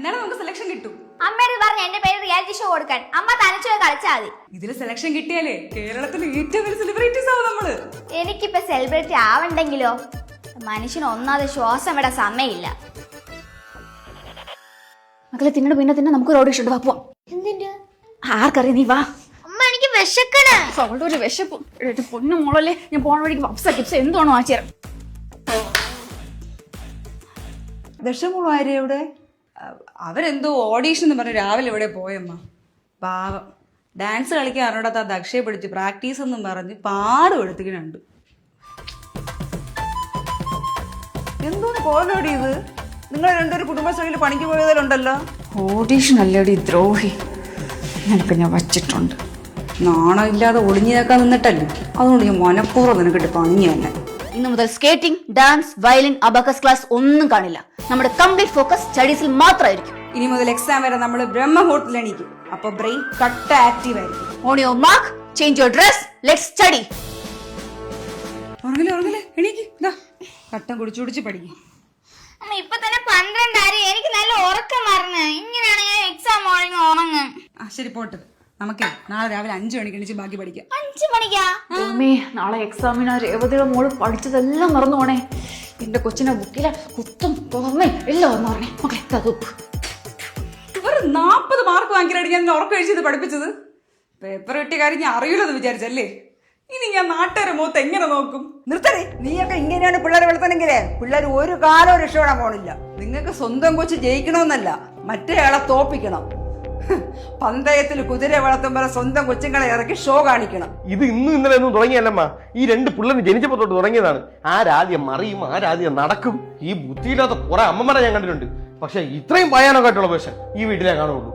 എന്നാലും നമുക്ക് സെലക്ഷൻ കിട്ടും. അമ്മയോട് പറഞ്ഞ എന്റെ പേര് റിയാലിറ്റി ഷോ കൊടുക്കാൻ. അമ്മ തനിച്ചു കളിച്ചാൽ മതി. ഇതില് സെലക്ഷൻ കിട്ടിയാലേ കേരളത്തിലെ ഏറ്റവും വലിയ സെലിബ്രിറ്റീസ് ആവും നമ്മള്. എനിക്കിപ്പോ സെലിബ്രിറ്റി ആവണ്ടെങ്കിലോ? മനുഷ്യന് ഒന്നാമത് ശ്വാസം വിടാൻ സമയമില്ല. മക്കളെ തിന്നട് പിന്നെ നമുക്ക് ഓഡിഷൻ ഉണ്ട്. വാ പോവാം. എന്തിന്റെ? ആർക്കറിയാം, നീ വാ. അമ്മ എനിക്ക് വിശക്കണേ. അവളുടെ ഒരു വിശപ്പ്. പൊന്നു മോളല്ലേ, ഞാൻ പോണ വഴിക്ക് പപ്സ കിപ്സ് എന്തോണോ ആച്ചേരം. ദശമോളും ആര്യ ഇവിടെ? അവരെന്തോ ഓഡീഷൻ എന്ന് പറഞ്ഞ് രാവിലെ ഇവിടെ പോയമ്മ. പാവം ഡാൻസ് കളിക്കാൻ അറിഞ്ഞിടത്ത് ആ ദക്ഷയെ പിടിച്ച് പ്രാക്ടീസ് എന്നും പറഞ്ഞ് പാടും എടുത്തിട്ടുണ്ട്. എന്തോന്ന് കോലോടി ഇത്? നിങ്ങൾ രണ്ടൊരു കുടുംബശ്രീയിൽ പണിക്ക് പോയതിലുണ്ടല്ലോ. ഓഡീഷൻ അല്ലേടി ദ്രോഹി, നിനക്ക് ഞാൻ വച്ചിട്ടുണ്ട്. നാണം ഇല്ലാതെ ഒളിഞ്ഞേക്കാൻ നിന്നിട്ടല്ലേ, അതുകൊണ്ട് ഞാൻ മനഃപൂർവ്വം നിനക്കിട്ട് പണിഞ്ഞു തന്നെ. ഇന്നു മുതൽ skating, dance, violin, abacus class ഒന്നും കാണില്ല. നമ്മുടെ കംപ്ലീറ്റ് ഫോക്കസ് സ്റ്റഡീസിൽ മാത്രമായിരിക്കും. ഇനി മുതൽ എക്സാം വരെ നമ്മൾ ബ്രഹ്മമുഹൂർത്തത്തിൽ എണീക്കും. അപ്പൊ ബ്രെയിൻ കട്ട ആക്റ്റീവ് ആയിരിക്കും. On your mark, change your dress, let's study. ഉറങ്ങില്ലേ എണീക്ക്. കട്ടം കുടിച്ചു പഠിക്കും. അമ്മ ഇപ്പൊ തന്നെ 12 എനിക്ക് നല്ല ഉറക്കം വരണേ. ഇങ്ങനെയാണെങ്കിൽ എക്സാം മോർണിംഗ് ഉറങ്ങും. ശരി പോട്ട്, നമുക്കേ നാളെ രാവിലെ 5 മണിക്ക് എണീച്ച് ബാക്കി പഠിക്കാം. 5 മണിക്കാ? അമ്മേ, നാളെ എക്സാമിന് രേവതിയുടെ മോള് പഠിച്ചതെല്ലാം മറന്നു പോണേ. എന്റെ കൊച്ചിനെ ബുക്കിലെ കുത്തും പുറമേ എല്ലാം ഓർമ്മ പറഞ്ഞേ. ഓക്കെ, ഇവർ 40 മാർക്ക് വാങ്ങിക്കാനായിട്ട് ഞാൻ ഉറക്കം കഴിച്ചത് പഠിപ്പിച്ചത്. പേപ്പർ കിട്ടിയ കാര്യം ഞാൻ അറിയില്ലെന്ന് വിചാരിച്ചല്ലേ? ഇനി ഞാൻ നാട്ടുകാരെ മുഖത്ത് എങ്ങനെ നോക്കും? നിർത്തണേ, നീയൊക്കെ ഇങ്ങനെയാണ് പിള്ളേരെ വളർത്തണെങ്കിലേ പിള്ളേർ ഒരു കാലവും രക്ഷപ്പെടാൻ പോണില്ല. നിങ്ങൾക്ക് സ്വന്തം കൊച്ച് ജയിക്കണമെന്നല്ല, മറ്റേ ആളെ തോപ്പിക്കണം. പന്തയത്തിൽ കുതിര വളർത്തുമ്പോൾ സ്വന്തം കൊച്ചുങ്ങളെ ഇറക്കി ഷോ കാണിക്കണം. ഇത് ഇന്നും ഇന്നലെ ഒന്നും തുടങ്ങിയല്ലമ്മ, ഈ 2 പിള്ളേർ ജനിച്ചപ്പോ തൊട്ട് തുടങ്ങിയതാണ്. ആരാദ്യം മറിയും, ആരാദ്യം നടക്കും. ഈ ബുദ്ധിയില്ലാത്ത കുറെ അമ്മമാരെ ഞാൻ കണ്ടിട്ടുണ്ട്. പക്ഷെ ഇത്രയും ഭയാനകമായിട്ടുള്ള വേഷം ഈ വീട്ടിലേ കാണുള്ളൂ.